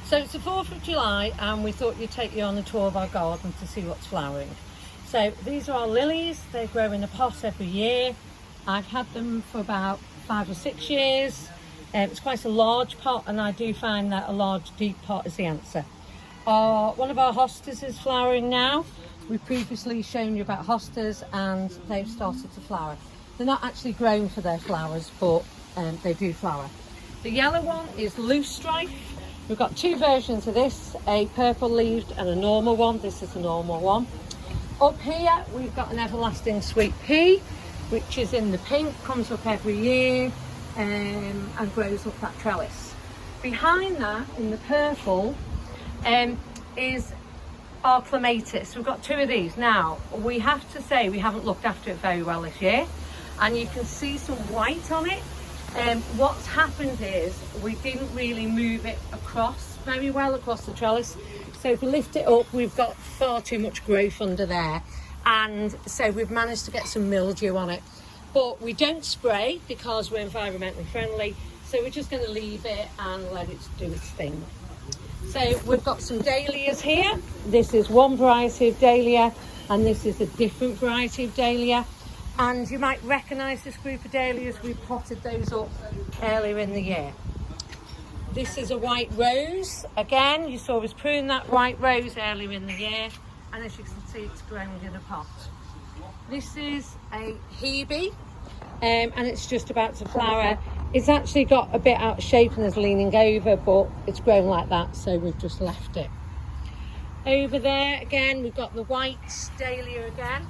So it's the 4th of July and we thought we'd take you on a tour of our garden to see what's flowering. So these are our lilies. They grow in a pot every year. I've had them for about 5 or 6 years. It's quite a large pot, and I do find that a large deep pot is the answer. One of our hostas is flowering now. We've previously shown you about hostas and they've started to flower. They're not actually grown for their flowers, but they do flower. The yellow one is loosestrife. We've got 2 versions of this, a purple leaved and a normal one. This is a normal one. Up here we've got an everlasting sweet pea, which is in the pink, comes up every year and grows up that trellis. Behind that in the purple is our clematis. We've got 2 of these. Now we have to say we haven't looked after it very well this year, and you can see some white on it. What's happened is we didn't really move it across very well across the trellis. So if we lift it up, we've got far too much growth under there, and so we've managed to get some mildew on it. But we don't spray because we're environmentally friendly, so we're just going to leave it and let it do its thing. So we've got some dahlias here. This is one variety of dahlia and this is a different variety of dahlia. And you might recognise this group of dahlias. We potted those up earlier in the year. This is a white rose. Again, you saw us prune that white rose earlier in the year, and as you can see, it's grown in a pot. This is a hebe, and it's just about to flower. It's actually got a bit out of shape and is leaning over, but it's grown like that, so we've just left it. Over there, again, we've got the white dahlia again.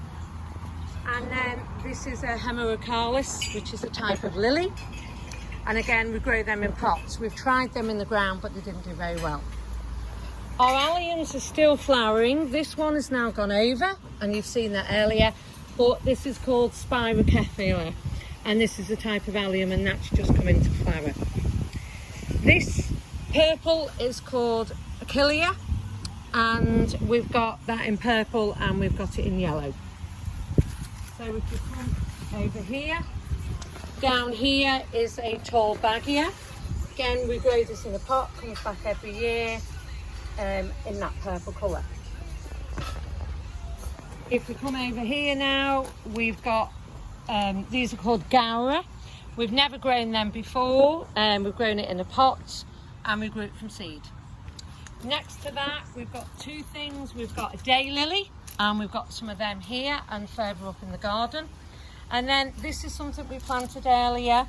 And then this is a hemerocalis, which is a type of lily. And again, we grow them in pots. We've tried them in the ground, but they didn't do very well. Our alliums are still flowering. This one has now gone over, and you've seen that earlier. But this is called Spirocephala, and this is a type of allium, and that's just come into flower. This purple is called Achillea, and we've got that in purple, and we've got it in yellow. So if you come over here, down here is a tall Bagia. Again, we grow this in a pot, comes back every year in that purple colour. If we come over here now, we've got, these are called Gaura. We've never grown them before, we've grown it in a pot and we grew it from seed. Next to that, we've got 2 things. We've got a daylily, and we've got some of them here and further up in the garden. And then this is something we planted earlier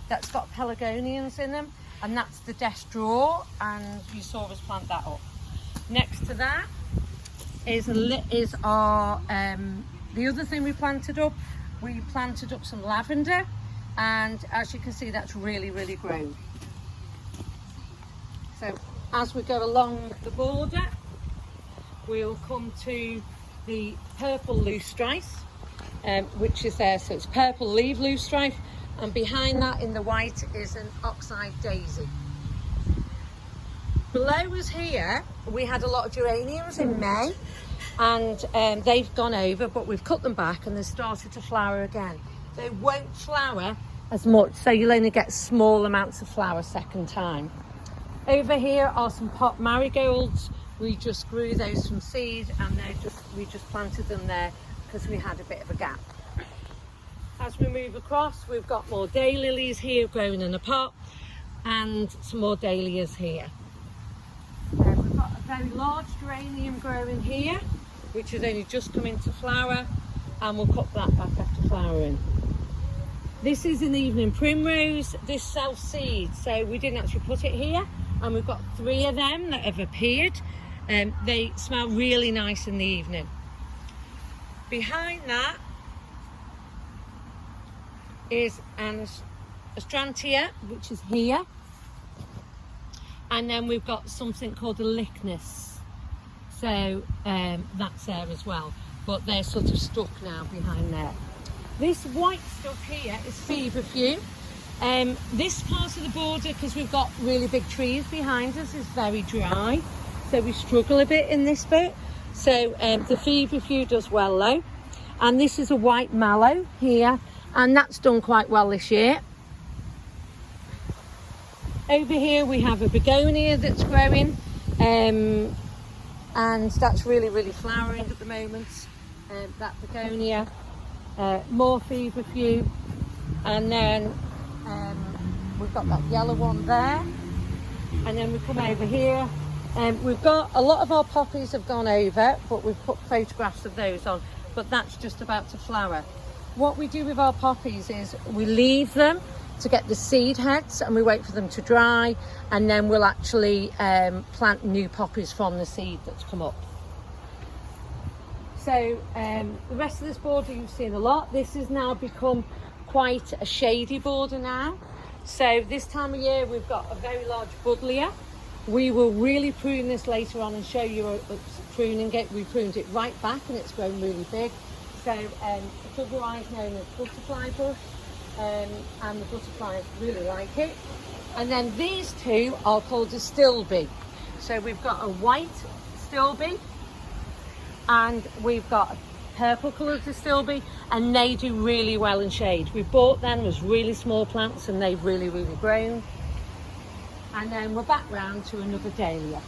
that's got pelargoniums in them, and that's the Desdraw, and you saw us plant that up. Next to that is our the other thing we planted up. We planted up some lavender, and as you can see, that's really grown. So as we go along the border, we'll come to the purple loosestrife, which is there. So it's purple leaf loosestrife, and behind that in the white is an oxeye daisy. Below us here, we had a lot of geraniums in May, and they've gone over, but we've cut them back and they've started to flower again. They won't flower as much, so you'll only get small amounts of flower second time. Over here are some pot marigolds. We just grew those from seed, and we just planted them there because we had a bit of a gap. As we move across, we've got more daylilies here growing in a pot, and some more dahlias here. We've got a very large geranium growing here, which has only just come into flower, and we'll cut that back after flowering. This is an evening primrose. This self-seed, so we didn't actually put it here, and we've got 3 of them that have appeared. They smell really nice in the evening. Behind that is an Astrantia, which is here. And then we've got something called a Lychnis. So that's there as well. But they're sort of stuck now behind there. This white stuff here is feverfew. This part of the border, because we've got really big trees behind us, is very dry. So we struggle a bit in this bit. So the feverfew does well though. And this is a white mallow here, and that's done quite well this year. Over here we have a begonia that's growing. and that's really flowering at the moment. That begonia, more feverfew, and then we've got that yellow one there, and then we come over here. We've got a lot of our poppies have gone over, but we've put photographs of those on, but that's just about to flower. What we do with our poppies is we leave them to get the seed heads, and we wait for them to dry, and then we'll actually plant new poppies from the seed that's come up. So the rest of this border you've seen a lot. This has now become quite a shady border now. So this time of year we've got a very large buddleia. We will really prune this later on and show you pruning it. We pruned it right back and it's grown really big. So it's otherwise known as butterfly bush, and the butterflies really like it. And then these two are called astilbe. So we've got a white astilbe and we've got a purple coloured astilbe, and they do really well in shade. We bought them as really small plants and they've really grown. And then we're back round to another dahlia.